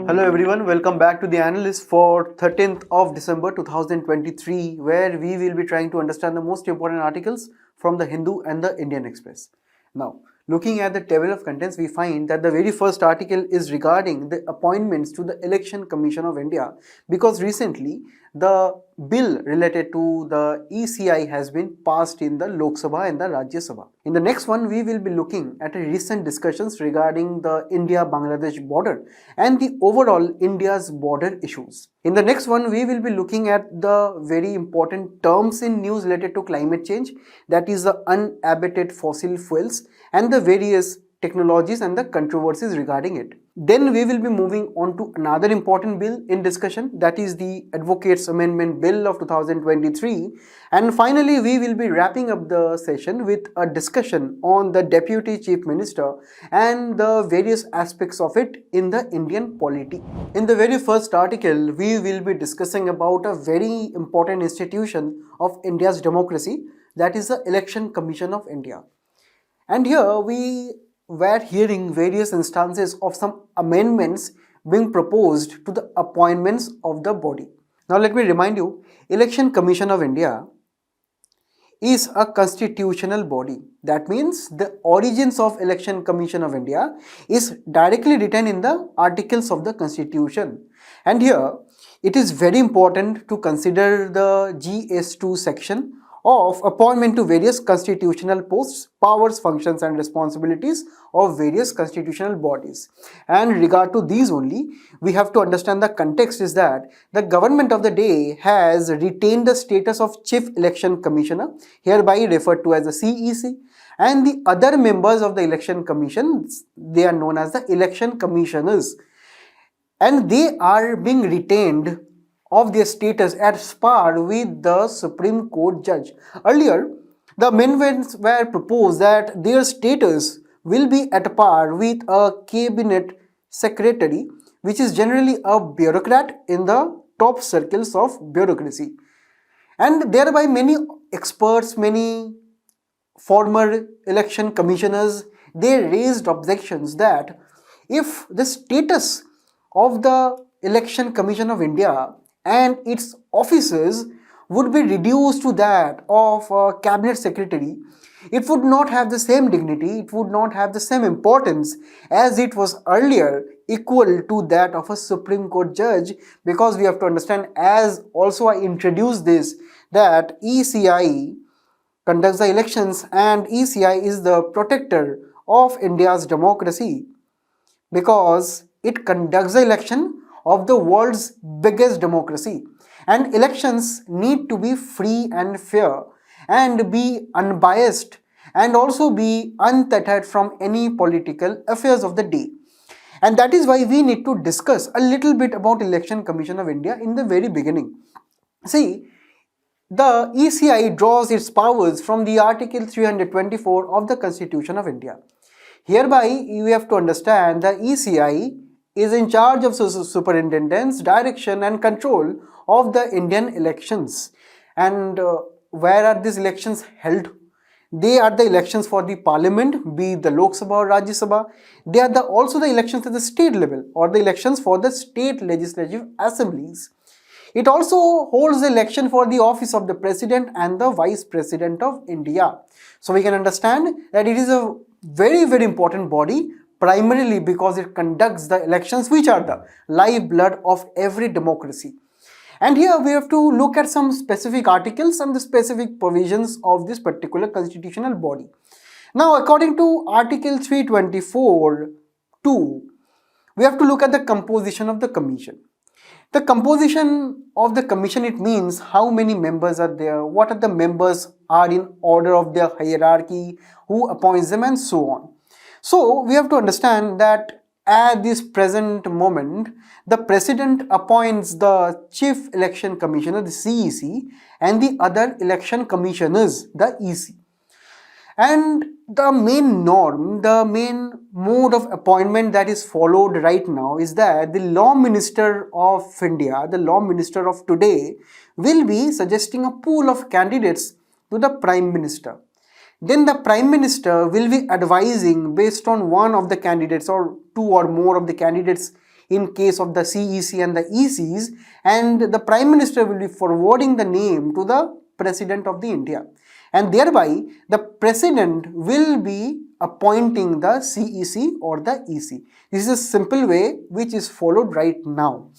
Hello everyone, welcome back to the Analyst for 13th of December 2023, where we will be trying to understand the most important articles from the Hindu and the Indian Express. Now, looking at the table of contents, we find that the very first article is regarding the appointments to the Election Commission of India, because recently the bill related to the ECI has been passed in the Lok Sabha and the Rajya Sabha. In the next one, we will be looking at recent discussions regarding the India-Bangladesh border and the overall India's border issues. In the next one, we will be looking at the very important terms in news related to climate change, that is the unabated fossil fuels and the various technologies and the controversies regarding it. Then we will be moving on to another important bill in discussion, that is the Advocates Amendment Bill of 2023. And finally, we will be wrapping up the session with a discussion on the Deputy Chief Minister and the various aspects of it in the Indian polity. In the very first article, we will be discussing about a very important institution of India's democracy, that is the Election Commission of India. And here we were hearing various instances of some amendments being proposed to the appointments of the body. Now let me remind you, Election Commission of India is a constitutional body. That means the origins of Election Commission of India is directly written in the articles of the Constitution. And here it is very important to consider the GS2 section of appointment to various constitutional posts, powers, functions and responsibilities of various constitutional bodies. And regard to these only, we have to understand the context is that the government of the day has retained the status of Chief Election Commissioner, hereby referred to as the CEC, and the other members of the Election Commission, they are known as the Election Commissioners, and they are being retained of their status at par with the Supreme Court judge. Earlier, the amendments were proposed that their status will be at par with a cabinet secretary, which is generally a bureaucrat in the top circles of bureaucracy. And thereby many experts, many former election commissioners, they raised objections that if the status of the Election Commission of India and its officers would be reduced to that of a cabinet secretary, it would not have the same dignity, it would not have the same importance as it was earlier, equal to that of a Supreme Court judge, because we have to understand, as also I introduced this, that ECI conducts the elections and ECI is the protector of India's democracy, because it conducts the election of the world's biggest democracy, and elections need to be free and fair and be unbiased and also be untethered from any political affairs of the day. And that is why we need to discuss a little bit about Election Commission of India in the very beginning. See, the ECI draws its powers from the Article 324 of the Constitution of India. Hereby, you have to understand the ECI is in charge of superintendence, direction and control of the Indian elections. And where are these elections held? They are the elections for the parliament, be it the Lok Sabha or Rajya Sabha. They are also the elections at the state level or the elections for the state legislative assemblies. It also holds the election for the office of the President and the Vice President of India. So we can understand that it is a very, very important body, primarily because it conducts the elections, which are the lifeblood of every democracy. And here we have to look at some specific articles and the specific provisions of this particular constitutional body. Now, according to Article 324(2), we have to look at the composition of the commission. The composition of the commission, it means how many members are there, what are the members are in order of their hierarchy, who appoints them and so on. So we have to understand that at this present moment, the President appoints the Chief Election Commissioner, the CEC, and the other election commissioners, the EC. And the main norm, the main mode of appointment that is followed right now is that the Law Minister of India, the Law Minister of today, will be suggesting a pool of candidates to the Prime Minister. Then the Prime Minister will be advising based on one of the candidates or two or more of the candidates in case of the CEC and the ECs, and the Prime Minister will be forwarding the name to the President of the India, and thereby the President will be appointing the CEC or the EC. This is a simple way which is followed right now.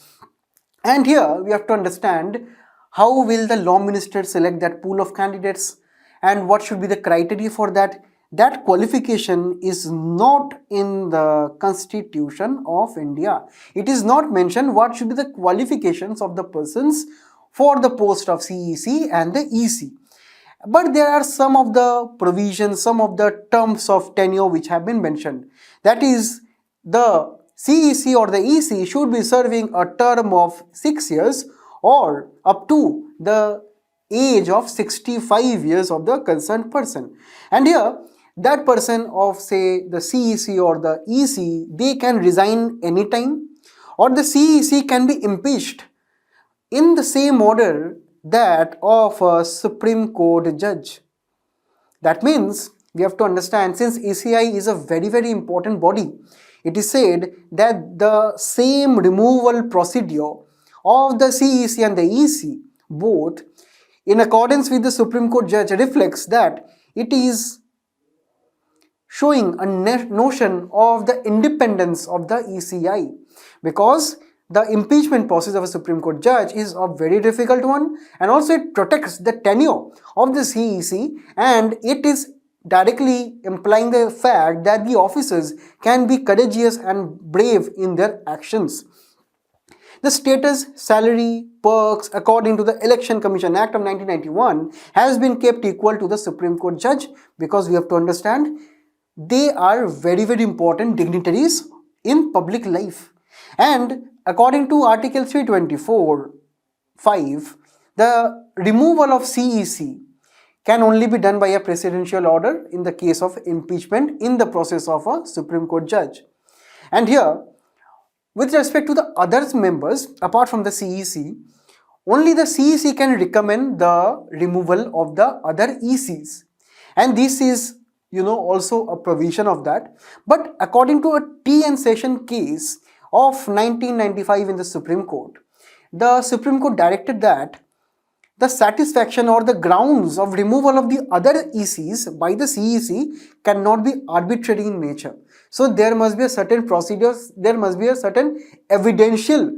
And here we have to understand how will the law minister select that pool of candidates and what should be the criteria for that. That qualification is not in the Constitution of India. It is not mentioned what should be the qualifications of the persons for the post of CEC and the EC. But there are some of the provisions, some of the terms of tenure which have been mentioned. That is, the CEC or the EC should be serving a term of 6 years or up to the age of 65 years of the concerned person. And here, that person of, say, the CEC or the EC, they can resign anytime, or the CEC can be impeached in the same order that of a Supreme Court judge. That means we have to understand, since ECI is a very important body, it is said that the same removal procedure of the CEC and the EC both, in accordance with the Supreme Court judge, reflects that it is showing a notion of the independence of the ECI, because the impeachment process of a Supreme Court judge is a very difficult one, and also it protects the tenure of the CEC, and it is directly implying the fact that the officers can be courageous and brave in their actions. The status, salary, perks according to the Election Commission Act of 1991 has been kept equal to the Supreme Court judge, because we have to understand they are very important dignitaries in public life. And according to Article 324(5), the removal of CEC can only be done by a presidential order in the case of impeachment in the process of a Supreme Court judge. And here, with respect to the other members apart from the CEC, only the CEC can recommend the removal of the other ECs, and this is also a provision of that. But according to a TN session case of 1995 in the Supreme Court, the Supreme Court directed that the satisfaction or the grounds of removal of the other ECs by the CEC cannot be arbitrary in nature. So there must be a certain procedures, there must be a certain evidential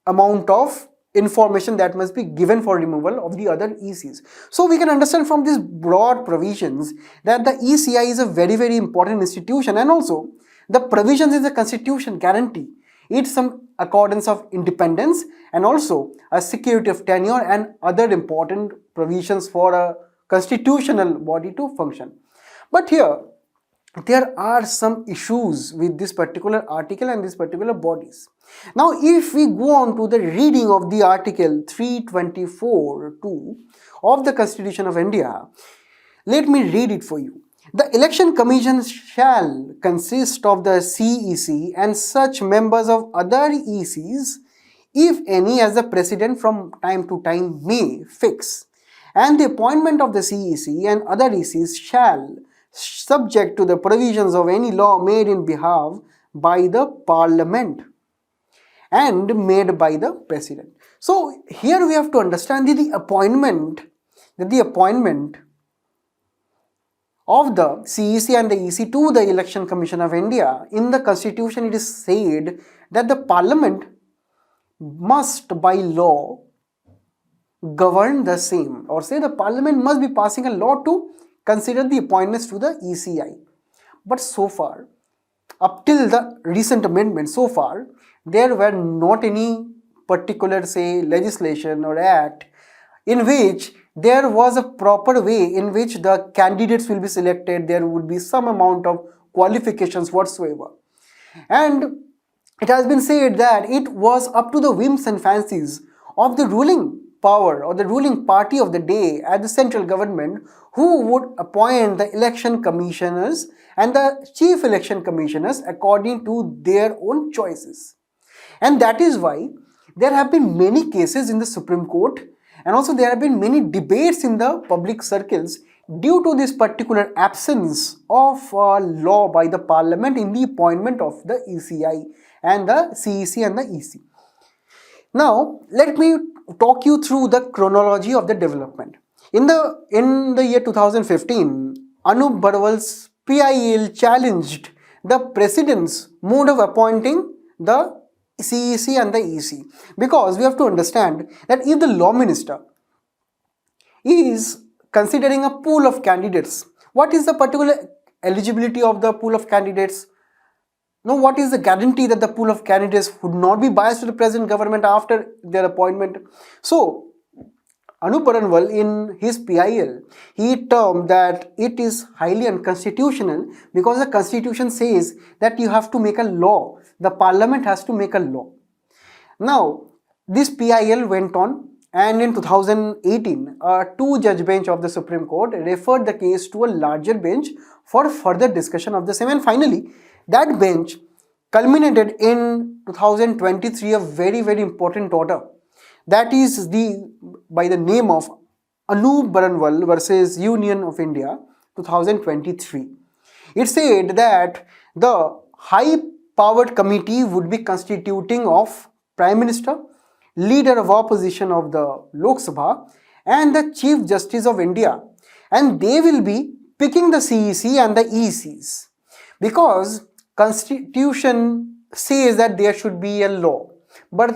amount of information that must be given for removal of the other ECs. So we can understand from these broad provisions that the ECI is a very important institution, and also the provisions in the Constitution guarantee it's some accordance of independence and also a security of tenure and other important provisions for a constitutional body to function. But here, there are some issues with this particular article and these particular bodies. Now, if we go on to the reading of the Article 324(2) of the Constitution of India, let me read it for you. The Election Commission shall consist of the CEC and such members of other ECs, if any, as the President from time to time may fix, and the appointment of the CEC and other ECs shall, subject to the provisions of any law made in behalf by the Parliament and made by the President. So here we have to understand that the appointment of the CEC and the EC to the Election Commission of India, in the Constitution it is said that the Parliament must by law govern the same, or say the Parliament must be passing a law to consider the appointments to the ECI. But so far, up till the recent amendment, so far there were not any particular, say, legislation or act in which there was a proper way in which the candidates will be selected. There would be some amount of qualifications whatsoever. And it has been said that it was up to the whims and fancies of the ruling power or the ruling party of the day at the central government who would appoint the election commissioners and the chief election commissioners according to their own choices. And that is why there have been many cases in the Supreme Court, and also there have been many debates in the public circles due to this particular absence of law by the parliament in the appointment of the ECI and the CEC and the EC. Now, let me talk you through the chronology of the development. In the year 2015, Anup Barwal's PIL challenged the president's mode of appointing the CEC and the EC, because we have to understand that if the law minister is considering a pool of candidates, what is the particular eligibility of the pool of candidates? Now, what is the guarantee that the pool of candidates would not be biased to the present government after their appointment? So, Anup Baranwal in his PIL, he termed that it is highly unconstitutional because the constitution says that you have to make a law. The parliament has to make a law. Now, this PIL went on, and in 2018, a two-judge bench of the Supreme Court referred the case to a larger bench for further discussion of the same. And finally, that bench culminated in 2023 a very, very important order. That is by the name of Anup Baranwal versus Union of India 2023. It said that the high-powered committee would be constituting of Prime Minister, Leader of Opposition of the Lok Sabha, and the Chief Justice of India, and they will be picking the CEC and the ECs, because Constitution says that there should be a law, but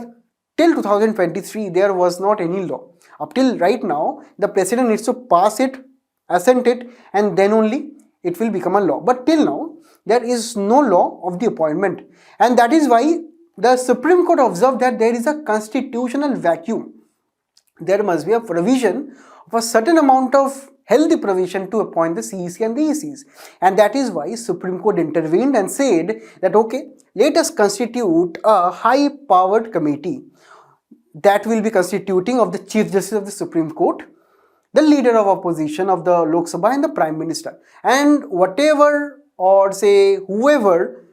till 2023 there was not any law. Up till right now, the president needs to pass it, assent it, and then only it will become a law. But till now, there is no law of the appointment, and that is why the Supreme Court observed that there is a constitutional vacuum. There must be a provision of a certain amount of healthy provision to appoint the CEC and the ECs, and that is why Supreme Court intervened and said that okay, let us constitute a high-powered committee that will be constituting of the Chief Justice of the Supreme Court, the Leader of Opposition of the Lok Sabha, and the Prime Minister, and whatever or say whoever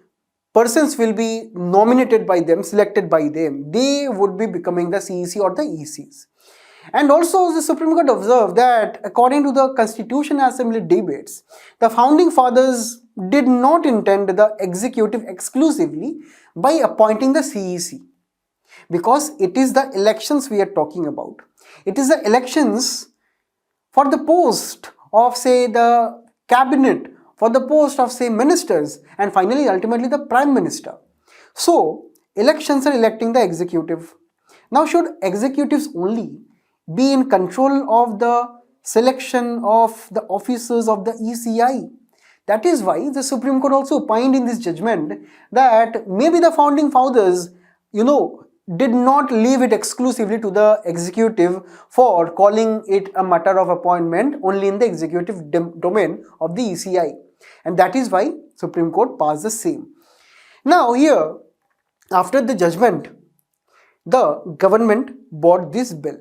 persons will be nominated by them, selected by them, they would be becoming the CEC or the ECs. And also the Supreme Court observed that according to the Constitution Assembly debates, the founding fathers did not intend the executive exclusively by appointing the CEC, because it is the elections we are talking about. It is the elections for the post of say the cabinet, for the post of say ministers, and finally ultimately the Prime Minister. So elections are electing the executive. Now, should executives only be in control of the selection of the officers of the ECI? That is why the Supreme Court also opined in this judgment that maybe the founding fathers, did not leave it exclusively to the executive for calling it a matter of appointment only in the executive domain of the ECI. And that is why Supreme Court passed the same. Now here, after the judgment, the government brought this bill.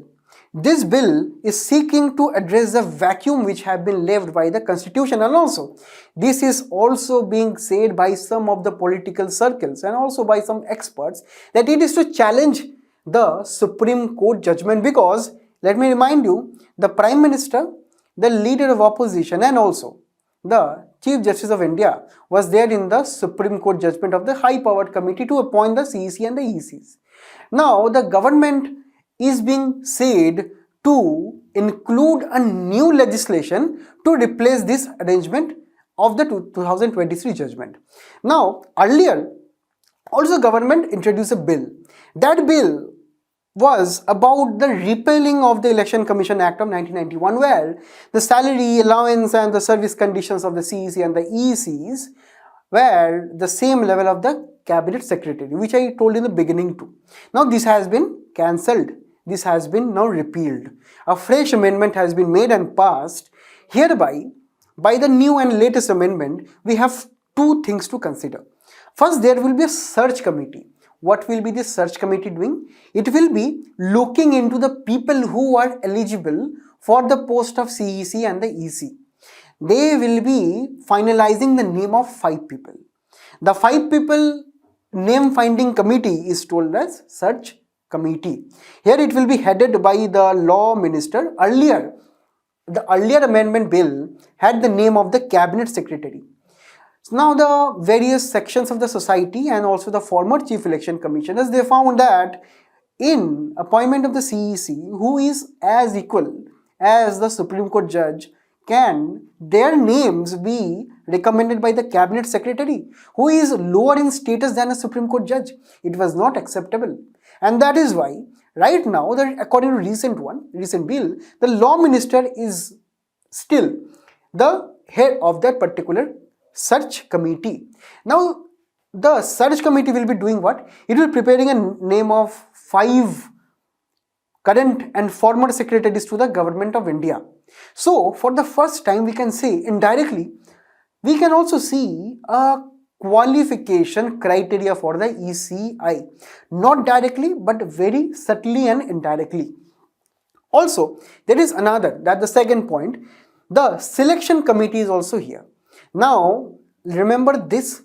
This bill is seeking to address the vacuum which have been left by the constitution, and also this is also being said by some of the political circles and also by some experts that it is to challenge the Supreme Court judgment, because let me remind you, the Prime Minister, the Leader of Opposition, and also the Chief Justice of India was there in the Supreme Court judgment of the high-powered committee to appoint the CEC and the ECs. Now the government is being said to include a new legislation to replace this arrangement of the 2023 judgment. Now, earlier, also government introduced a bill. That bill was about the repealing of the Election Commission Act of 1991, where the salary, allowance and the service conditions of the CEC and the ECs were the same level of the Cabinet Secretary, which I told in the beginning too. Now this has been cancelled. This has been now repealed. A fresh amendment has been made and passed. Hereby, by the new and latest amendment, we have two things to consider. First, there will be a search committee. What will be this search committee doing? It will be looking into the people who are eligible for the post of CEC and the EC. They will be finalizing the name of 5 people. The 5 people name finding committee is told as search committee. Here it will be headed by the law minister. Earlier, the earlier amendment bill had the name of the cabinet secretary. So now the various sections of the society and also the former chief election commissioners, they found that in appointment of the CEC, who is as equal as the Supreme Court judge, can their names be recommended by the cabinet secretary who is lower in status than a Supreme Court judge? It was not acceptable. And that is why right now, according to recent bill, the law minister is still the head of that particular search committee. Now, the search committee will be doing what? It will be preparing a name of 5 current and former secretaries to the government of India. So, for the first time, we can say indirectly, we can also see a qualification criteria for the ECI. Not directly, but very subtly and indirectly. Also, there is another, that the second point, the selection committee is also here. Now, remember this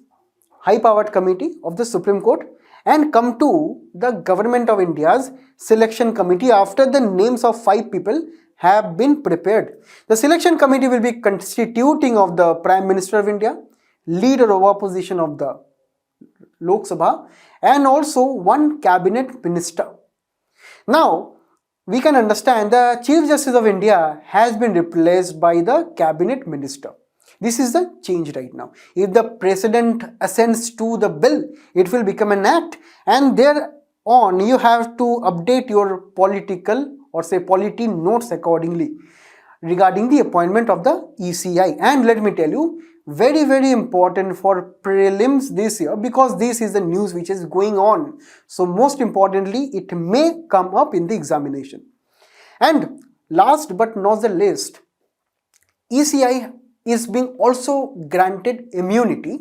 high-powered committee of the Supreme Court and come to the Government of India's selection committee after the names of 5 people have been prepared. The selection committee will be constituting of the Prime Minister of India, leader of opposition of the Lok Sabha, and also 1 cabinet minister. Now, we can understand the Chief Justice of India has been replaced by the cabinet minister. This is the change right now. If the president assents to the bill, it will become an act, and thereon you have to update your political or say polity notes accordingly regarding the appointment of the ECI. And let me tell you, very important for prelims this year, because this is the news which is going on. So most importantly, it may come up in the examination. And last but not the least, ECI is being also granted immunity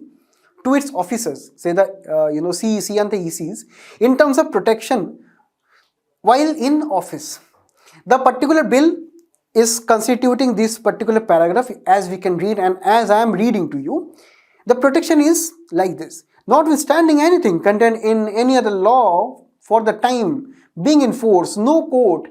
to its officers, say the CEC and the ECs, in terms of protection while in office. The particular bill is constituting this particular paragraph, as we can read and as I am reading to you. The protection is like this: notwithstanding anything contained in any other law for the time being in force, no court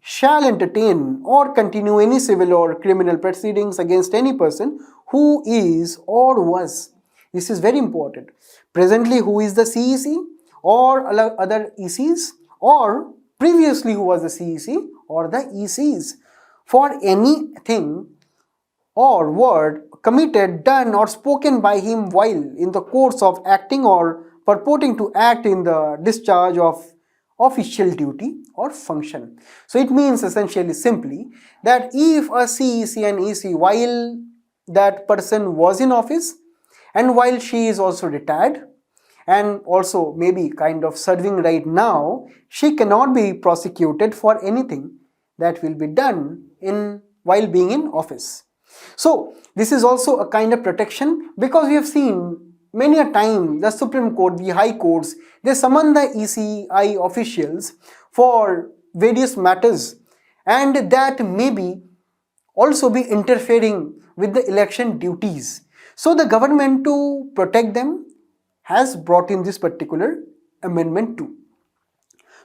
shall entertain or continue any civil or criminal proceedings against any person who is or was. This is very important. Presently, who is the CEC or other ECs, or previously who was the CEC or the ECs, for anything or word committed, done or spoken by him while in the course of acting or purporting to act in the discharge of official duty or function. So it means essentially simply that if a CEC and EC, while that person was in office and while she is also retired and also maybe kind of serving right now, she cannot be prosecuted for anything that will be done while being in office. So this is also a kind of protection, because we have seen many a time the Supreme Court, the High Courts, they summon the ECI officials for various matters, and that may also be interfering with the election duties. So the government, to protect them, has brought in this particular amendment too.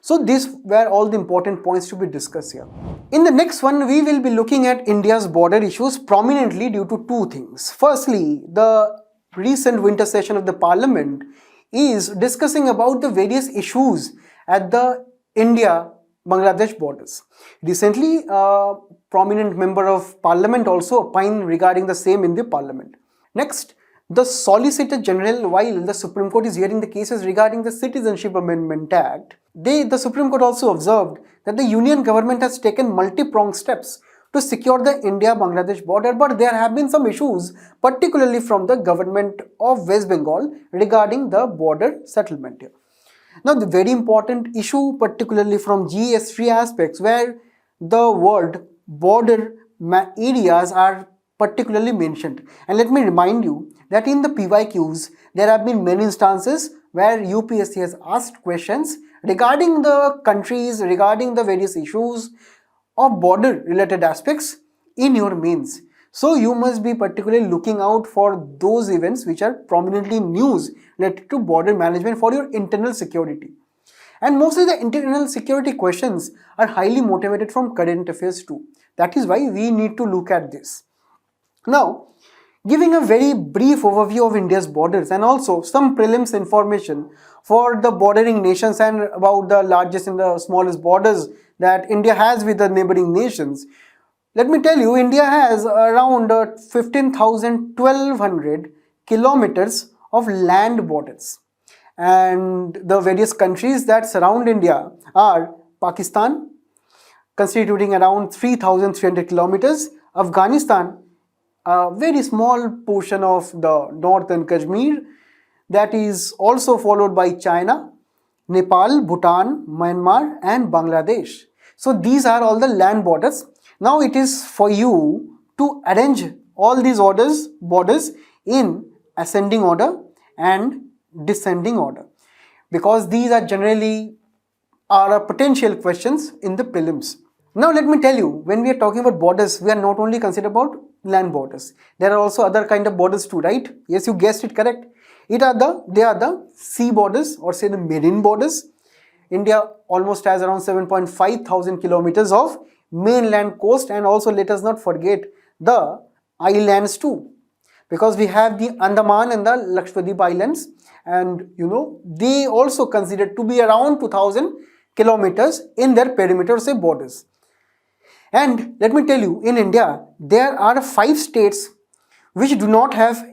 So these were all the important points to be discussed here. In the next one, we will be looking at India's border issues prominently due to 2 things. Firstly, the recent winter session of the parliament is discussing about the various issues at the India-Bangladesh borders. Recently, a prominent member of parliament also opined regarding the same in the parliament. Next, the Solicitor General, while the Supreme Court is hearing the cases regarding the Citizenship Amendment Act, the Supreme Court also observed that the Union government has taken multi-pronged steps to secure the India-Bangladesh border, but there have been some issues, particularly from the government of West Bengal regarding the border settlement here. Now, the very important issue, particularly from GS3 aspects, where the word border areas are particularly mentioned. And let me remind you that in the PYQs, there have been many instances where UPSC has asked questions regarding the countries, regarding the various issues of border related aspects in your mains. So you must be particularly looking out for those events which are prominently in news related to border management for your internal security. And mostly the internal security questions are highly motivated from current affairs too. That is why we need to look at this. Now, giving a very brief overview of India's borders and also some prelims information for the bordering nations and about the largest and the smallest borders that India has with the neighboring nations. Let me tell you, India has around 15,000 1,200 kilometers of land borders. And the various countries that surround India are Pakistan, constituting around 3,300 kilometers, Afghanistan, a very small portion of the northern Kashmir, that is also followed by China, Nepal, Bhutan, Myanmar and Bangladesh. So these are all the land borders. Now it is for you to arrange all these borders in ascending order and descending order, because these are generally are potential questions in the prelims. Now let me tell you, when we are talking about borders, we are not only considered about land borders. There are also other kind of borders too, right? Yes, you guessed it correct. They are the sea borders, or say the marine borders. India almost has around 7.5 thousand kilometers of mainland coast, and also let us not forget the islands too, because we have the Andaman and the Lakshadweep Islands, and they also considered to be around 2,000 kilometers in their perimeter, say borders. And let me tell you, in India, there are 5 states which do not have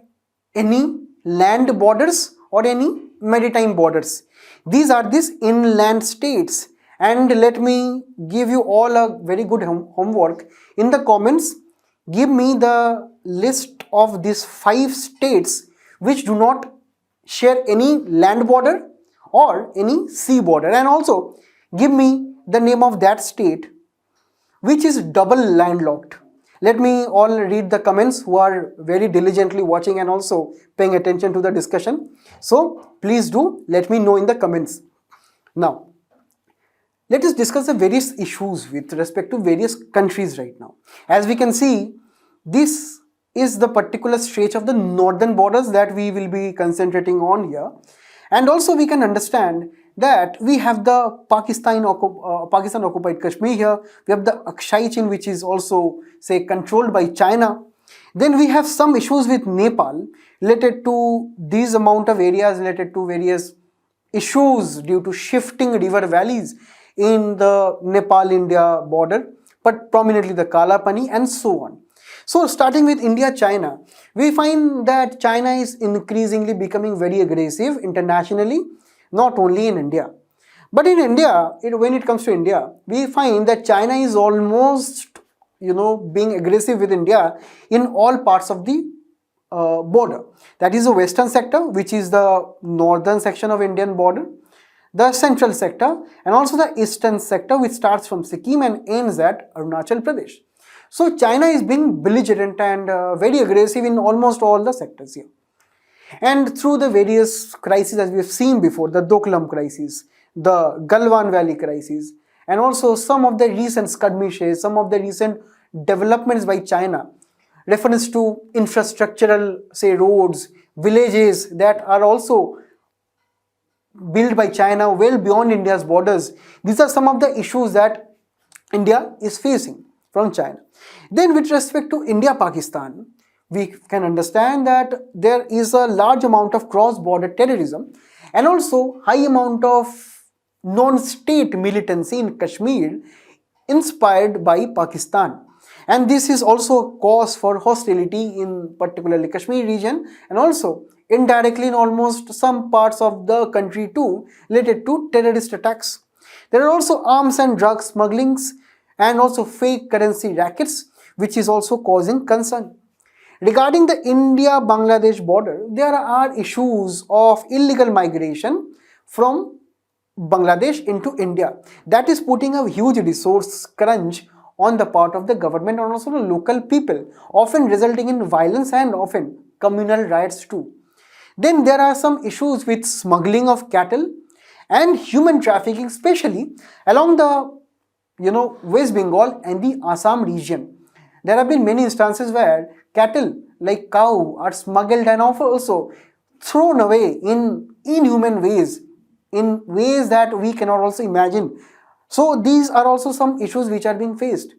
any land borders or any maritime borders. These are these inland states. And let me give you all a very good homework. In the comments, give me the list of these 5 states which do not share any land border or any sea border. And also, give me the name of that state which is double landlocked. Let me all read the comments who are very diligently watching and also paying attention to the discussion. So please do let me know in the comments. Now, let us discuss the various issues with respect to various countries right now. As we can see, this is the particular stretch of the northern borders that we will be concentrating on here. And also we can understand that we have the Pakistan occupied Kashmir here. We have the Aksai Chin, which is also say controlled by China. Then we have some issues with Nepal related to these amount of areas, related to various issues due to shifting river valleys in the Nepal-India border, but prominently the Kalapani and so on. So starting with India-China, we find that China is increasingly becoming very aggressive internationally, not only in India. But in India, when it comes to India, we find that China is almost, being aggressive with India in all parts of the border. That is the western sector, which is the northern section of Indian border, the central sector, and also the eastern sector, which starts from Sikkim and ends at Arunachal Pradesh. So China is being belligerent and very aggressive in almost all the sectors here. And through the various crises, as we have seen before, the Doklam crisis, the Galwan Valley crisis, and also some of the recent skirmishes, some of the recent developments by China, reference to infrastructural, say, roads, villages that are also built by China well beyond India's borders. These are some of the issues that India is facing from China. Then with respect to India-Pakistan, we can understand that there is a large amount of cross-border terrorism and also high amount of non-state militancy in Kashmir inspired by Pakistan. And this is also a cause for hostility in particularly Kashmir region, and also indirectly in almost some parts of the country too, related to terrorist attacks. There are also arms and drug smugglings and also fake currency rackets, which is also causing concern. Regarding the India-Bangladesh border, there are issues of illegal migration from Bangladesh into India. That is putting a huge resource crunch on the part of the government and also the local people, often resulting in violence and often communal riots too. Then there are some issues with smuggling of cattle and human trafficking, especially along the West Bengal and the Assam region. There have been many instances where cattle like cow are smuggled and also thrown away in inhuman ways, in ways that we cannot also imagine. So these are also some issues which are being faced.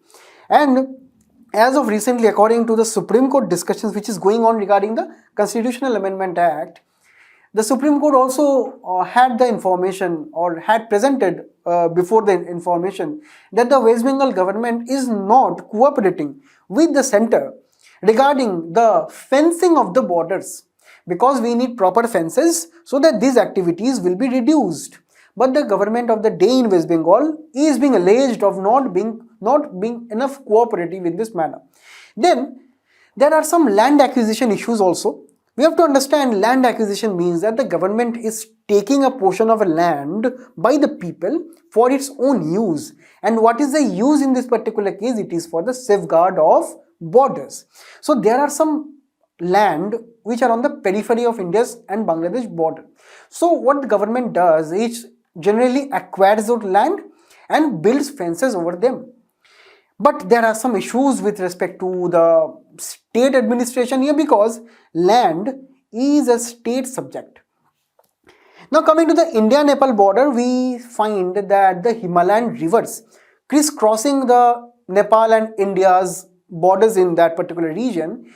And as of recently, according to the Supreme Court discussions which is going on regarding the Constitutional Amendment Act, the Supreme Court also had the information or had presented before the information that the West Bengal government is not cooperating with the center regarding the fencing of the borders, because we need proper fences so that these activities will be reduced. But the government of the day in West Bengal is being alleged of not being enough cooperative in this manner. Then there are some land acquisition issues also. We have to understand land acquisition means that the government is taking a portion of a land by the people for its own use. And what is the use in this particular case? It is for the safeguard of borders. So there are some land which are on the periphery of India's and Bangladesh border. So what the government does is generally acquires that land and builds fences over them. But there are some issues with respect to the state administration here, because land is a state subject. Now coming to the India-Nepal border, we find that the Himalayan rivers crisscrossing the Nepal and India's borders in that particular region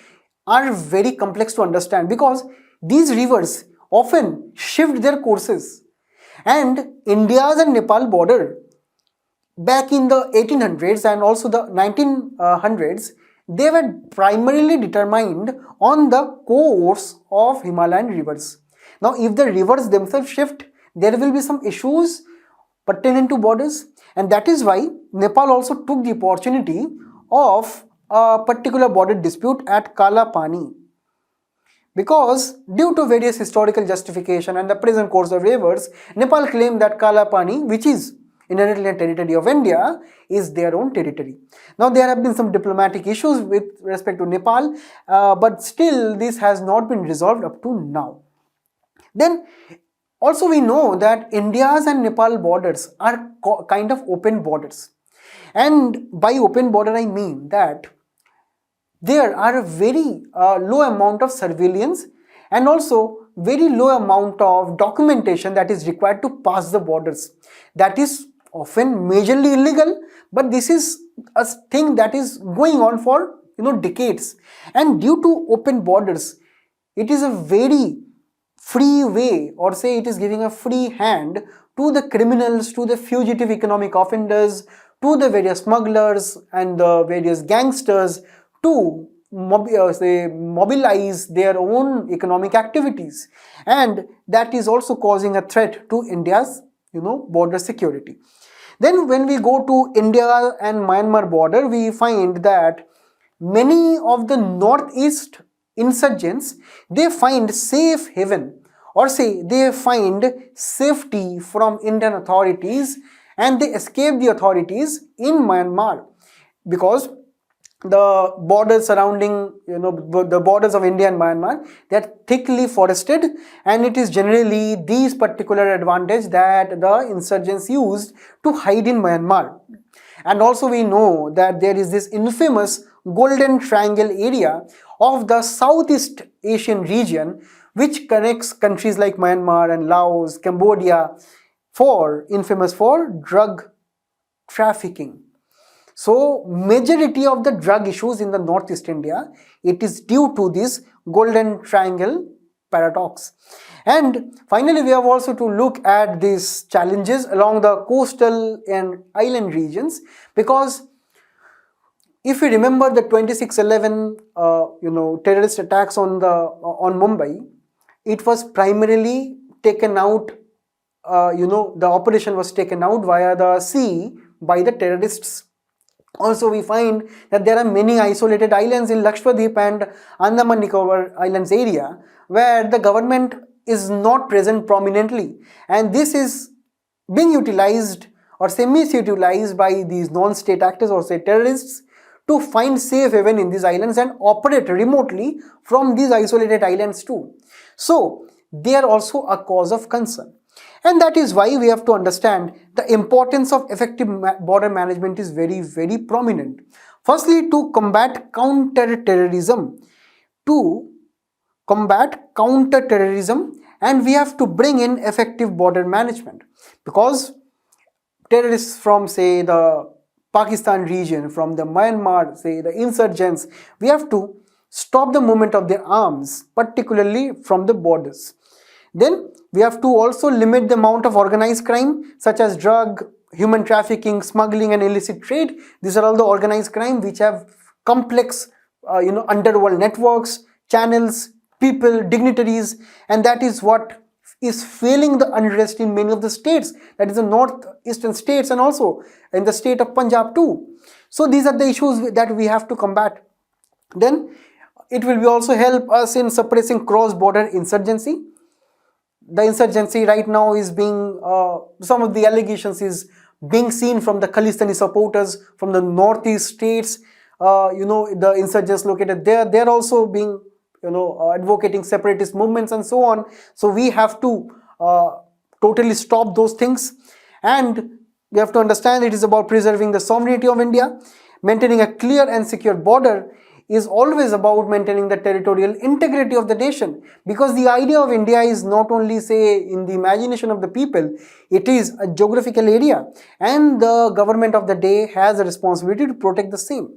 are very complex to understand, because these rivers often shift their courses. And India's and Nepal border back in the 1800s and also the 1900s, they were primarily determined on the course of Himalayan rivers. Now, if the rivers themselves shift, there will be some issues pertaining to borders, and that is why Nepal also took the opportunity of a particular border dispute at Kala Pani. Because due to various historical justification and the present course of rivers, Nepal claimed that Kala Pani, which is inherently a territory of India, is their own territory. Now there have been some diplomatic issues with respect to Nepal, but still this has not been resolved up to now. Then also we know that India's and Nepal borders are kind of open borders. And by open border I mean that there are a very low amount of surveillance and also very low amount of documentation that is required to pass the borders. That is often majorly illegal, but this is a thing that is going on for decades. And due to open borders, it is a very free way, or say it is giving a free hand to the criminals, to the fugitive economic offenders, to the various smugglers and the various gangsters to mobilize their own economic activities, and that is also causing a threat to India's border security. Then when we go to India and Myanmar border, we find that many of the northeast insurgents, they find safe haven, or say they find safety from Indian authorities, and they escape the authorities in Myanmar, because the borders surrounding the borders of India and Myanmar, they are thickly forested, and it is generally these particular advantage that the insurgents used to hide in Myanmar. And also we know that there is this infamous Golden Triangle area of the Southeast Asian region, which connects countries like Myanmar and Laos, Cambodia, infamous for drug trafficking. So majority of the drug issues in the Northeast India, it is due to this Golden Triangle paradox. And finally, we have also to look at these challenges along the coastal and island regions, because if we remember the 26/11 terrorist attacks on Mumbai, it was primarily taken out, the operation was taken out via the sea by the terrorists. Also, we find that there are many isolated islands in Lakshadweep and Andaman Nicobar Islands area where the government is not present prominently, and this is being utilized or semi-utilized by these non-state actors or say terrorists to find safe haven in these islands and operate remotely from these isolated islands too. So, they are also a cause of concern. And that is why we have to understand the importance of effective border management is very, very prominent. Firstly, to combat counter-terrorism, and we have to bring in effective border management, because terrorists from say the Pakistan region, from the Myanmar, say the insurgents, we have to stop the movement of their arms, particularly from the borders. Then we have to also limit the amount of organized crime such as drug, human trafficking, smuggling and illicit trade. These are all the organized crime which have complex underworld networks, channels, people, dignitaries, and that is what is fueling the unrest in many of the states, that is the northeastern states and also in the state of Punjab too. So these are the issues that we have to combat. Then it will also help us in suppressing cross-border insurgency. The insurgency right now is being, some of the allegations is being seen from the Khalistani supporters from the northeast states. The insurgents located there, they're also being, advocating separatist movements and so on. So we have to totally stop those things. And we have to understand it is about preserving the sovereignty of India. Maintaining a clear and secure border is always about maintaining the territorial integrity of the nation, because the idea of India is not only, say, in the imagination of the people, it is a geographical area and the government of the day has a responsibility to protect the same.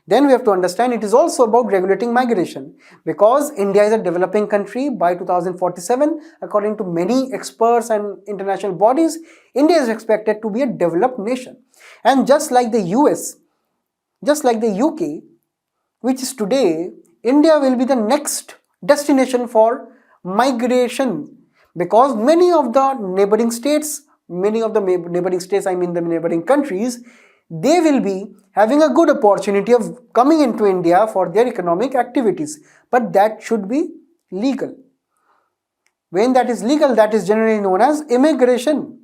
Then we have to understand it is also about regulating migration, because India is a developing country by 2047. According to many experts and international bodies, India is expected to be a developed nation. And just like the US, just like the UK, which is today, India will be the next destination for migration, because many of the neighboring states, I mean the neighboring countries, they will be having a good opportunity of coming into India for their economic activities. But that should be legal. When that is legal, that is generally known as immigration.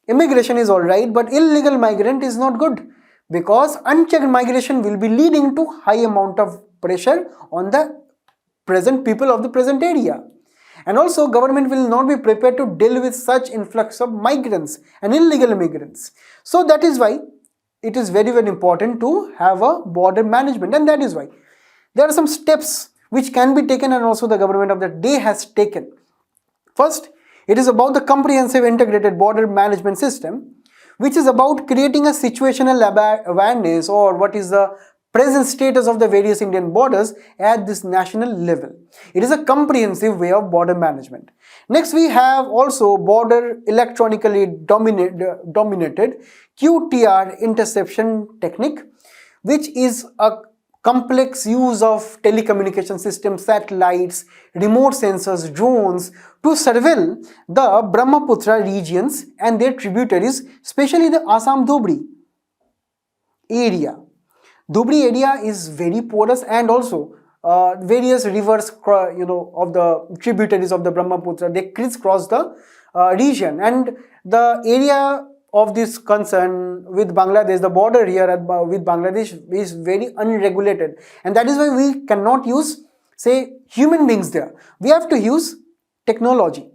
Immigration is alright, but illegal migrant is not good, because unchecked migration will be leading to high amount of pressure on the present people of the present area. And also government will not be prepared to deal with such influx of migrants and illegal immigrants. So that is why it is very, very important to have a border management, and that is why there are some steps which can be taken and also the government of the day has taken. First, it is about the comprehensive integrated border management system, which is about creating a situational awareness, or what is the present status of the various Indian borders at this national level. It is a comprehensive way of border management. Next, we have also border electronically dominated QTR interception technique, which is a complex use of telecommunication systems, satellites, remote sensors, drones to surveil the Brahmaputra regions and their tributaries, especially the Assam Dhubri area. Dhubri area is very porous, and also various rivers, of the tributaries of the Brahmaputra, they crisscross the region, and the area of this concern with Bangladesh, the border here with Bangladesh is very unregulated, and that is why we cannot use, say, human beings there. We have to use technology.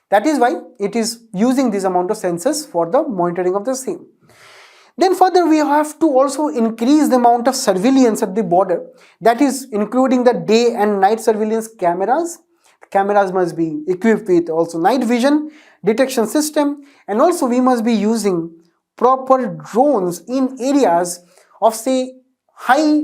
That is why it is using this amount of sensors for the monitoring of the same. Then further, we have to also increase the amount of surveillance at the border, that is including the day and night surveillance cameras. Cameras must be equipped with also night vision detection system, and also we must be using proper drones in areas of, say, high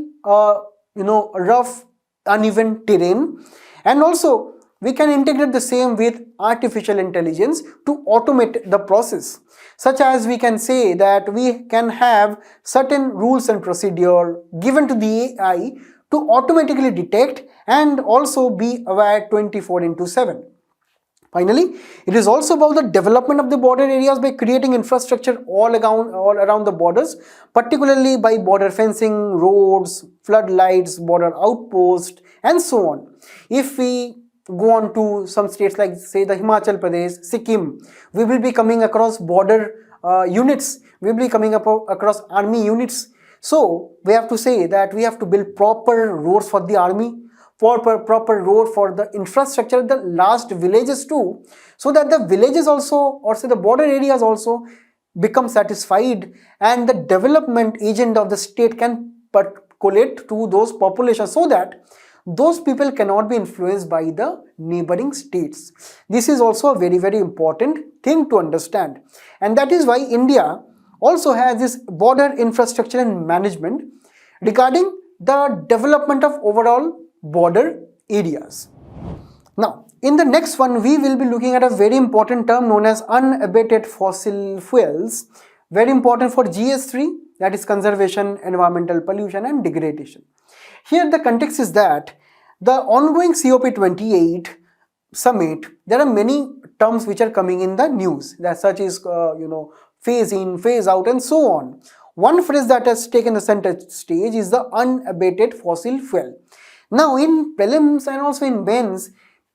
rough uneven terrain, and also we can integrate the same with artificial intelligence to automate the process, such as we can say that we can have certain rules and procedure given to the AI to automatically detect and also be aware 24/7. Finally, it is also about the development of the border areas by creating infrastructure all around the borders, particularly by border fencing, roads, floodlights, border outposts, and so on. If we go on to some states like, say, the Himachal Pradesh, Sikkim, we will be coming across border units, we will be coming across army units. So we have to say that we have to build proper roads for the army, proper road for the infrastructure, the last villages too, so that the villages also, or say the border areas also, become satisfied, and the development agenda of the state can percolate to those populations, so that those people cannot be influenced by the neighboring states. This is also a very, very important thing to understand, and that is why India also has this border infrastructure and management regarding the development of overall border areas. Now, in the next one, we will be looking at a very important term known as unabated fossil fuels, very important for GS3, that is conservation, environmental pollution and degradation. Here the context is that the ongoing COP28 summit, there are many terms which are coming in the news, that such is phase in, phase out and so on. One phrase that has taken the center stage is the unabated fossil fuel. Now in prelims and also in mains,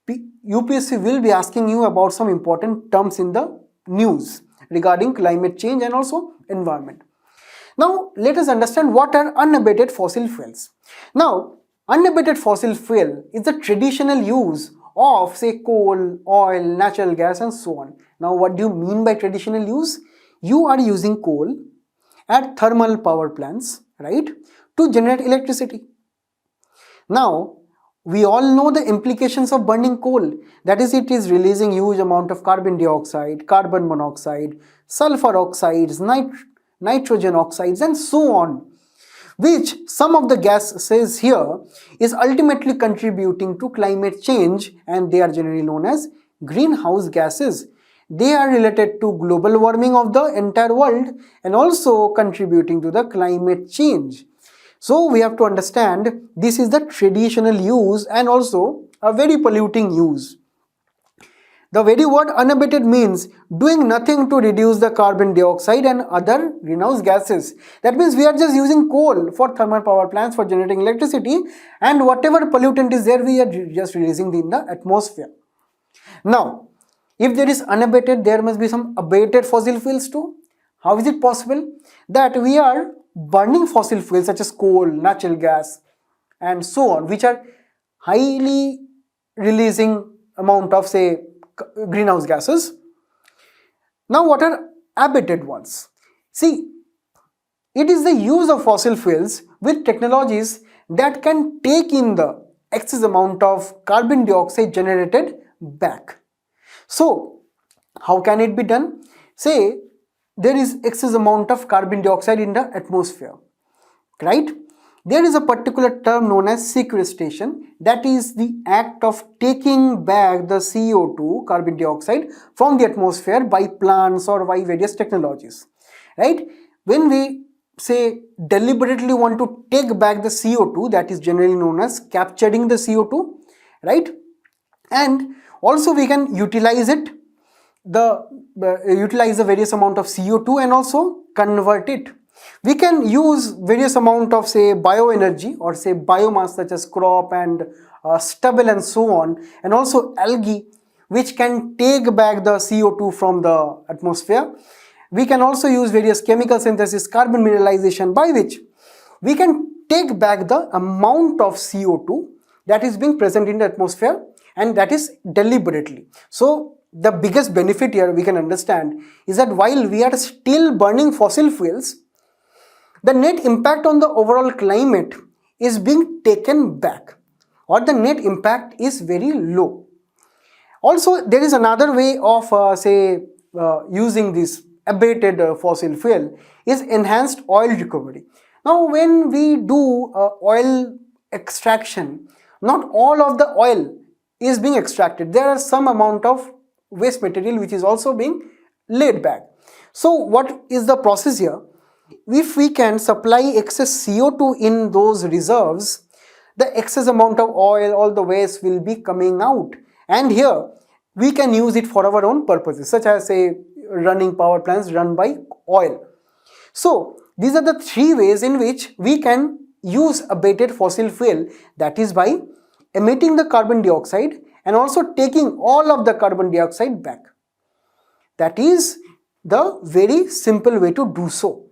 UPSC will be asking you about some important terms in the news regarding climate change and also environment. Now let us understand what are unabated fossil fuels. Now unabated fossil fuel is the traditional use of say coal, oil, natural gas and so on. Now what do you mean by traditional use? You are using coal at thermal power plants, right, to generate electricity. Now we all know the implications of burning coal, that is it is releasing huge amount of carbon dioxide, carbon monoxide, sulfur oxides, nitrogen oxides and so on, which some of the gases here is ultimately contributing to climate change, and they are generally known as greenhouse gases. They are related to global warming of the entire world and also contributing to the climate change. So we have to understand this is the traditional use and also a very polluting use. The very word unabated means doing nothing to reduce the carbon dioxide and other greenhouse gases. That means we are just using coal for thermal power plants for generating electricity, and whatever pollutant is there we are just releasing in the atmosphere. Now, if there is unabated, there must be some abated fossil fuels too. How is it possible that we are burning fossil fuels such as coal, natural gas and so on, which are highly releasing amount of say greenhouse gases? Now what are abated ones? See, it is the use of fossil fuels with technologies that can take in the excess amount of carbon dioxide generated back. So how can it be done? Say there is excess amount of carbon dioxide in the atmosphere, right? There is a particular term known as sequestration, that is the act of taking back the CO2, carbon dioxide, from the atmosphere by plants or by various technologies, right? When we say deliberately want to take back the CO2, that is generally known as capturing the CO2, right? And also we can utilize it, utilize the various amount of CO2 and also convert it. We can use various amount of say bioenergy or say biomass such as crop and stubble and so on, and also algae which can take back the CO2 from the atmosphere. We can also use various chemical synthesis, carbon mineralization, by which we can take back the amount of CO2 that is being present in the atmosphere, and that is deliberately. So the biggest benefit here we can understand is that while we are still burning fossil fuels, the net impact on the overall climate is being taken back, or the net impact is very low. Also, there is another way of using this abated fossil fuel is enhanced oil recovery. Now, when we do oil extraction, not all of the oil is being extracted. There are some amount of waste material which is also being laid back. So what is the process here? If we can supply excess CO2 in those reserves, the excess amount of oil, all the waste will be coming out, and here we can use it for our own purposes, such as say running power plants run by oil. So these are the three ways in which we can use abated fossil fuel, that is by emitting the carbon dioxide and also taking all of the carbon dioxide back. That is the very simple way to do so.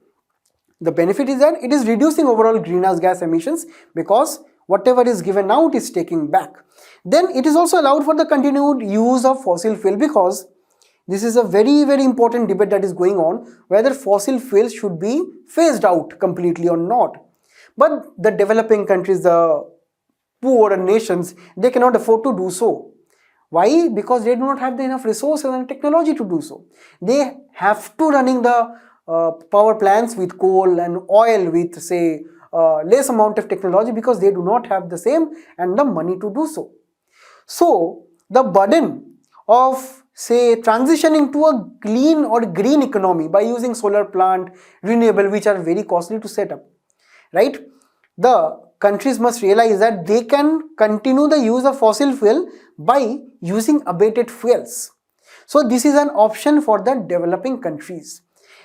The benefit is that it is reducing overall greenhouse gas emissions because whatever is given out is taking back. Then it is also allowed for the continued use of fossil fuel, because this is a very important debate that is going on, whether fossil fuels should be phased out completely or not. But the developing countries, the poorer nations, they cannot afford to do so. Why? Because they do not have enough resources and technology to do so. They have to running the power plants with coal and oil with, say, less amount of technology, because they do not have the same and the money to do so. So the burden of, say, transitioning to a clean or green economy by using solar plant, renewable, which are very costly to set up, right? The countries must realize that they can continue the use of fossil fuel by using abated fuels. So this is an option for the developing countries.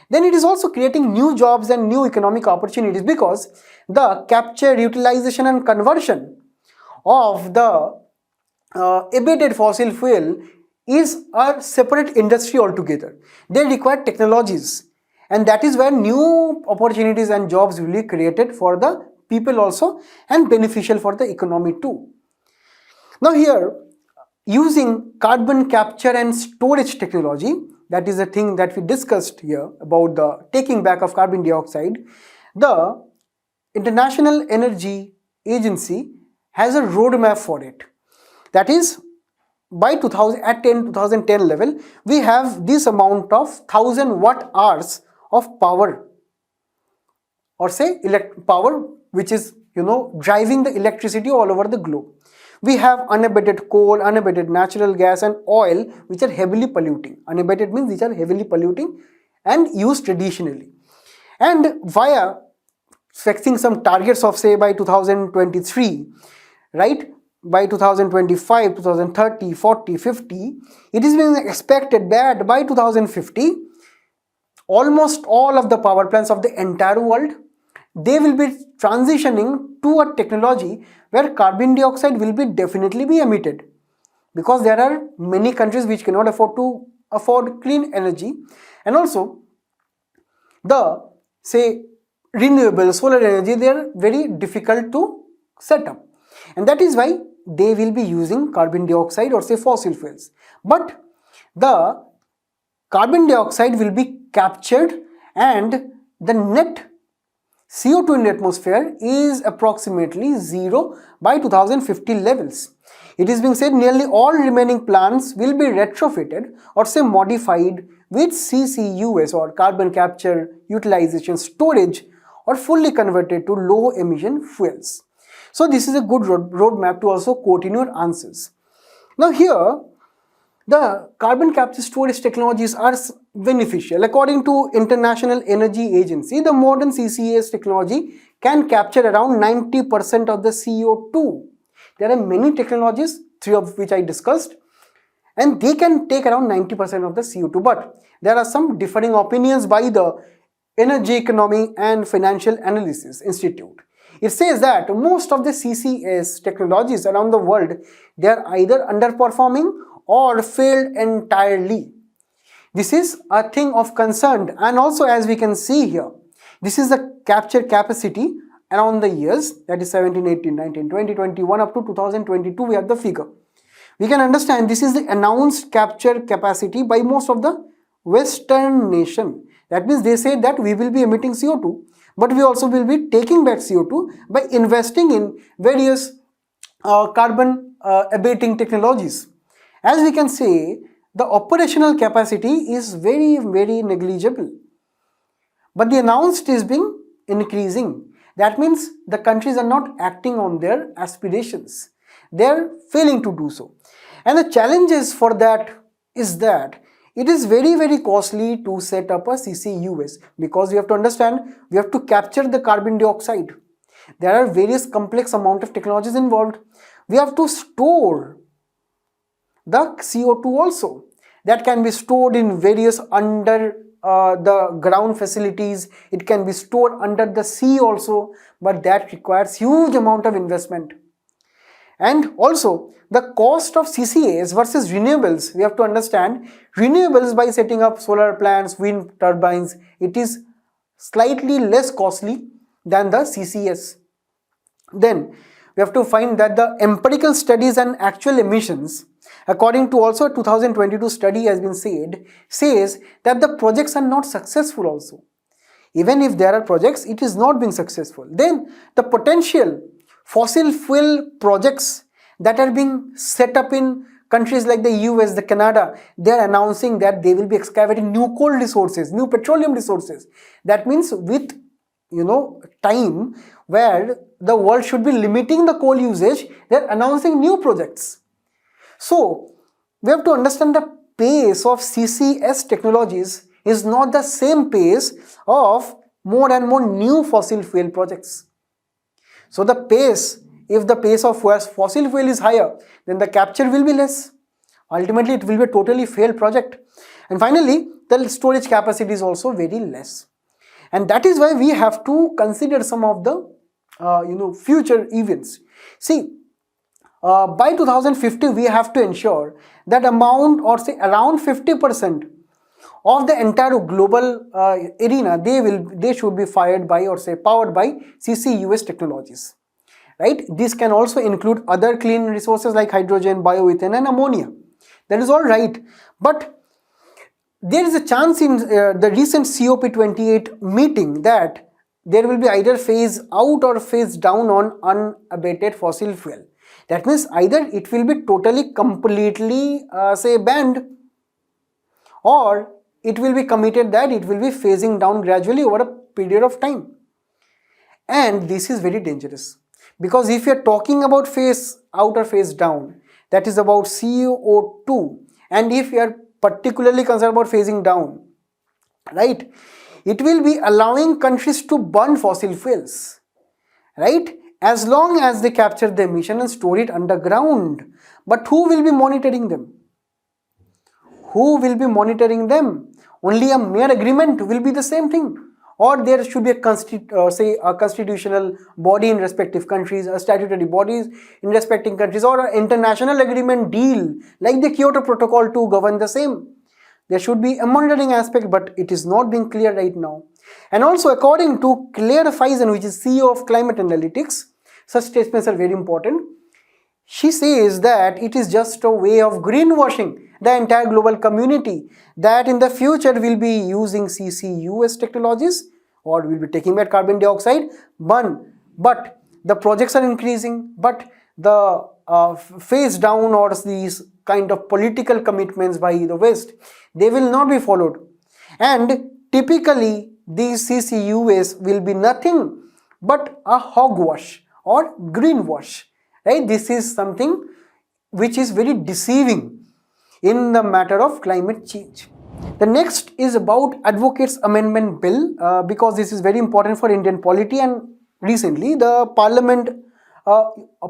Then it is also creating new jobs and new economic opportunities, because the capture, utilization and conversion of the abated fossil fuel is a separate industry altogether. They require technologies, and that is where new opportunities and jobs will be created for the people also, and beneficial for the economy too. Now here, using carbon capture and storage technology, that is the thing that we discussed here about the taking back of carbon dioxide, the International Energy Agency has a roadmap for it. That is, by 2010 level, we have this amount of 1000 watt hours of power, or say power, which is driving the electricity all over the globe. We have unabated coal, unabated natural gas and oil, which are heavily polluting. Unabated means these are heavily polluting and used traditionally. And via fixing some targets of, say, by 2023, right, by 2025, 2030, 40, 50, it is being expected that by 2050, almost all of the power plants of the entire world, they will be transitioning to a technology where carbon dioxide will be definitely be emitted, because there are many countries which cannot afford clean energy, and also the, say, renewable solar energy, they are very difficult to set up, and that is why they will be using carbon dioxide or, say, fossil fuels. But the carbon dioxide will be captured, and the net CO2 in the atmosphere is approximately 0 by 2050 levels. It is being said nearly all remaining plants will be retrofitted or, say, modified with CCUS, or carbon capture, utilization, storage, or fully converted to low emission fuels. So this is a good roadmap to also quote in your answers. Now here, the carbon capture storage technologies are beneficial. According to International Energy Agency, the modern CCS technology can capture around 90% of the CO2. There are many technologies, three of which I discussed, and they can take around 90% of the CO2. But there are some differing opinions by the Energy Economy and Financial Analysis Institute. It says that most of the CCS technologies around the world, they are either underperforming or failed entirely. This is a thing of concern, and also, as we can see here, this is the capture capacity around the years, that is 17, 18, 19, 20, 21 up to 2022, we have the figure. We can understand this is the announced capture capacity by most of the Western nation. That means they say that we will be emitting CO2, but we also will be taking back CO2 by investing in various carbon abating technologies. As we can say, the operational capacity is very, very negligible, but the announced is being increasing. That means the countries are not acting on their aspirations. They are failing to do so. And the challenges for that is that it is very, very costly to set up a CCUS, because you have to understand, we have to capture the carbon dioxide. There are various complex amount of technologies involved. We have to store the CO2 also. That can be stored in various under the ground facilities. It can be stored under the sea also, but that requires huge amount of investment. And also the cost of CCS versus renewables, we have to understand, renewables, by setting up solar plants, wind turbines, it is slightly less costly than the CCS. Then we have to find that the empirical studies and actual emissions, according to also a 2022 study has been said, says that the projects are not successful also. Even if there are projects, it is not being successful. Then the potential fossil fuel projects that are being set up in countries like the US, the Canada, they are announcing that they will be excavating new coal resources, new petroleum resources. That means with time where the world should be limiting the coal usage, they are announcing new projects. So we have to understand the pace of CCS technologies is not the same pace of more and more new fossil fuel projects. So the pace, if the pace of fossil fuel is higher, then the capture will be less. Ultimately, it will be a totally failed project. And finally, the storage capacity is also very less. And that is why we have to consider some of the future events. See, by 2050, we have to ensure that amount, or say around 50% of the entire global arena, they should be powered by CCUS technologies, right? This can also include other clean resources like hydrogen, bioethane and ammonia. That is all right, but there is a chance in the recent COP28 meeting that there will be either phase out or phase down on unabated fossil fuel. That means either it will be totally completely banned, or it will be committed that it will be phasing down gradually over a period of time. And this is very dangerous, because if you are talking about phase out or phase down, that is about CO2, and if you are particularly concerned about phasing down, right, it will be allowing countries to burn fossil fuels, right, as long as they capture the emission and store it underground. But who will be monitoring them? Who will be monitoring them? Only a mere agreement will be the same thing, or there should be a constitutional body in respective countries, a statutory bodies in respecting countries, or an international agreement deal like the Kyoto Protocol to govern the same. There should be a monitoring aspect, but it is not being clear right now. And also, according to Claire Faison, which is CEO of Climate Analytics, such statements are very important. She says that it is just a way of greenwashing the entire global community, that in the future we'll be using CCUS technologies, or we'll be taking back carbon dioxide, but the projects are increasing, but the phase down or these kind of political commitments by the West, they will not be followed. And typically these CCUS will be nothing but a hogwash or greenwash, right? This is something which is very deceiving in the matter of climate change. The next is about Advocates Amendment Bill, because this is very important for Indian polity, and recently the Parliament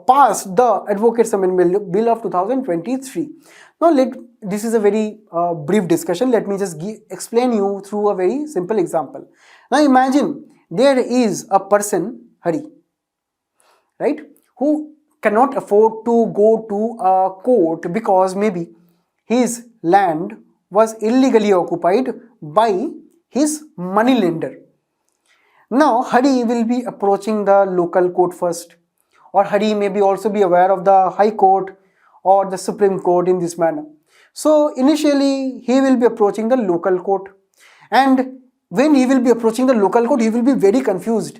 passed the Advocates Amendment Bill of 2023. Now this is a very brief discussion. Let me just explain you through a very simple example. Now imagine there is a person, Hari, right, who cannot afford to go to a court because maybe his land was illegally occupied by his money lender. Now Hari will be approaching the local court first, or Hari may be also be aware of the High Court or the Supreme Court in this manner. So initially he will be approaching the local court, and when he will be approaching the local court, he will be very confused,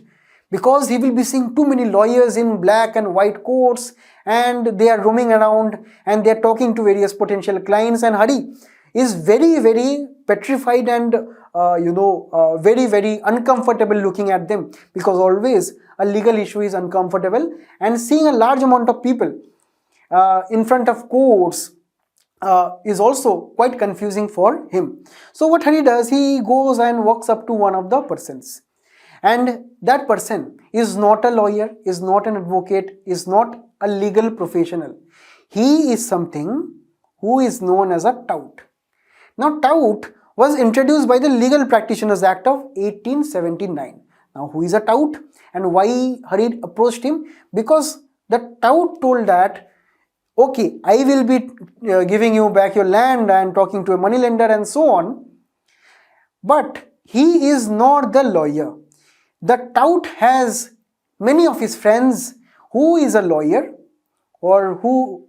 because he will be seeing too many lawyers in black and white coats, and they are roaming around and they are talking to various potential clients, and Hari is very, very petrified and very, very uncomfortable looking at them, because always a legal issue is uncomfortable, and seeing a large amount of people in front of courts is also quite confusing for him. So what Hari does, he goes and walks up to one of the persons, and that person is not a lawyer, is not an advocate, is not a legal professional. He is something who is known as a tout. Now tout was introduced by the Legal Practitioners Act of 1879. Now who is a tout and why Hari approached him? Because the tout told that, okay, I will be giving you back your land and talking to a money lender and so on, but he is not the lawyer. The tout has many of his friends who is a lawyer, or who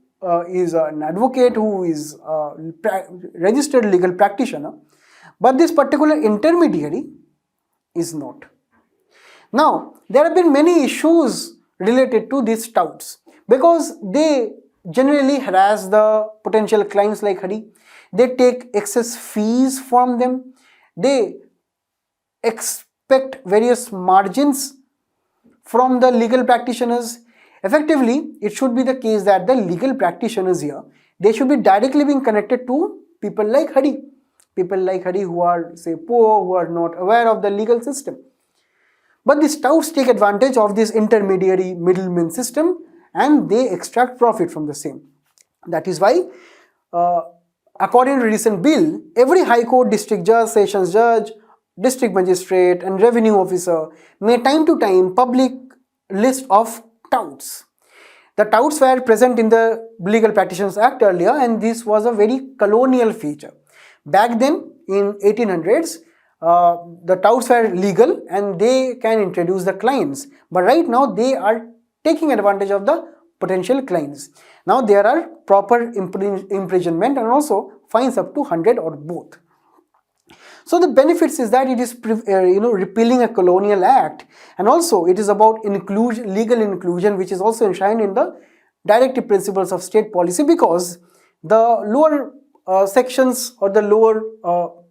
is an advocate, who is a registered legal practitioner, but this particular intermediary is not. Now there have been many issues related to these touts, because they generally harass the potential clients like Hari. They take excess fees from them. They expect various margins from the legal practitioners. Effectively, it should be the case that the legal practitioners here, they should be directly being connected to people like Hari. People like Hari who are, say, poor, who are not aware of the legal system. But the touts take advantage of this intermediary middleman system and they extract profit from the same. That is why, according to recent bill, every High Court district judge, sessions judge, district magistrate and revenue officer may time to time public list of touts. The touts were present in the Legal Practitioners Act earlier, and this was a very colonial feature. Back then in 1800s, the touts were legal and they can introduce the clients, but right now they are taking advantage of the potential clients. Now there are proper imprisonment and also fines up to 100 or both. So the benefits is that it is repealing a colonial act, and also it is about inclusion, legal inclusion, which is also enshrined in the directive principles of state policy, because the lower sections or the lower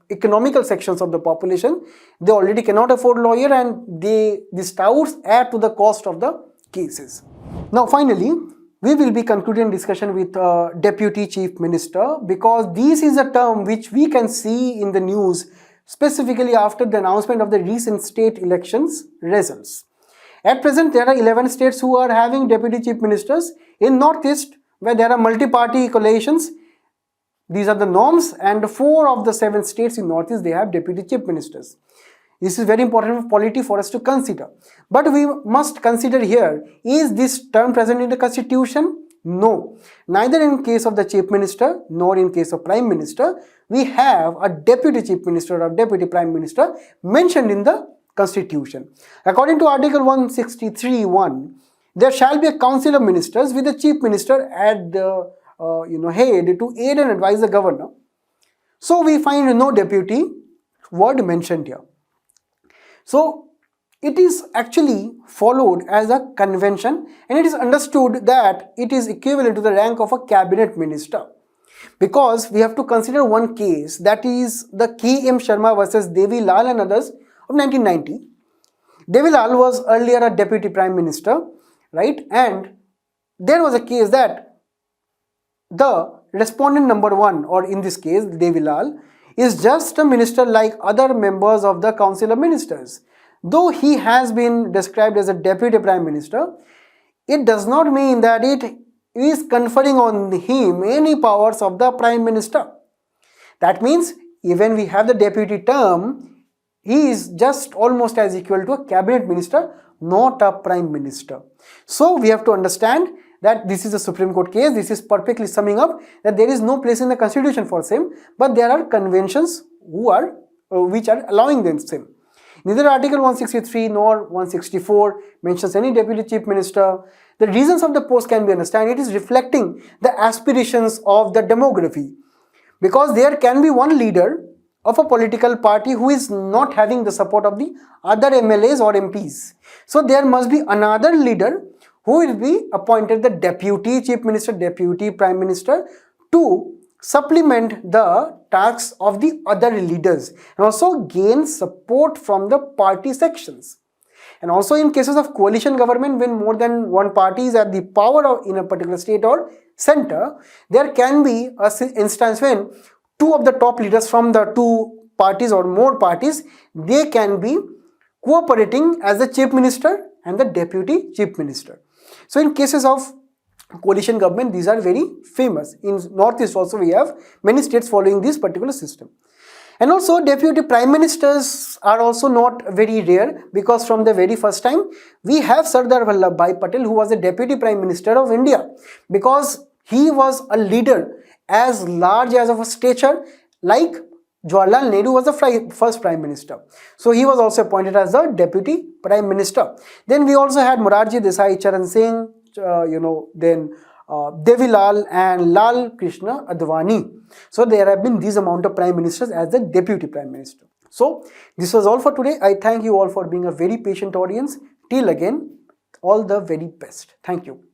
economical sections of the population, they already cannot afford lawyer, and these touts add to the cost of the cases. Now finally, we will be concluding discussion with Deputy Chief Minister, because this is a term which we can see in the news specifically after the announcement of the recent state elections results. At present, there are 11 states who are having Deputy Chief Ministers. In Northeast, where there are multi-party coalitions, these are the norms, and 4 of the 7 states in Northeast, they have Deputy Chief Ministers. This is very important polity for us to consider. But we must consider here, is this term present in the Constitution? No. Neither in case of the Chief Minister nor in case of Prime Minister, we have a Deputy Chief Minister or Deputy Prime Minister mentioned in the Constitution. According to Article 163(1), there shall be a Council of Ministers with the Chief Minister at the head to aid and advise the governor. So we find no deputy word mentioned here. So it is actually followed as a convention, and it is understood that it is equivalent to the rank of a cabinet minister, because we have to consider one case, that is the K.M. Sharma versus Devi Lal and others of 1990. Devi Lal was earlier a deputy prime minister, right? And there was a case that the respondent number 1, or in this case Devi Lal, is just a minister like other members of the Council of Ministers. Though he has been described as a deputy prime minister, it does not mean that it is conferring on him any powers of the prime minister. That means even we have the deputy term, he is just almost as equal to a cabinet minister, not a prime minister. So we have to understand that this is a Supreme Court case. This is perfectly summing up that there is no place in the Constitution for same, but there are conventions which are allowing them same. Neither Article 163 nor 164 mentions any Deputy Chief Minister. The reasons of the post can be understood. It is reflecting the aspirations of the demography, because there can be one leader of a political party who is not having the support of the other MLAs or MPs. So there must be another leader who will be appointed the Deputy Chief Minister, Deputy Prime Minister, to supplement the tasks of the other leaders and also gain support from the party sections. And also in cases of coalition government, when more than one party is at the power in a particular state or center, there can be an instance when 2 of the top leaders from the 2 parties or more parties, they can be cooperating as the Chief Minister and the Deputy Chief Minister. So in cases of coalition government, these are very famous. In Northeast also we have many states following this particular system. And also Deputy Prime Ministers are also not very rare, because from the very first time we have Sardar Vallabhbhai Patel, who was the Deputy Prime Minister of India, because he was a leader as large as of a stature like Jawaharlal Nehru was the first Prime Minister. So he was also appointed as the Deputy Prime Minister. Then we also had Morarji Desai, Charan Singh, then Devi Lal and Lal Krishna Advani. So there have been these amount of Prime Ministers as the Deputy Prime Minister. So this was all for today. I thank you all for being a very patient audience. Till again, all the very best. Thank you.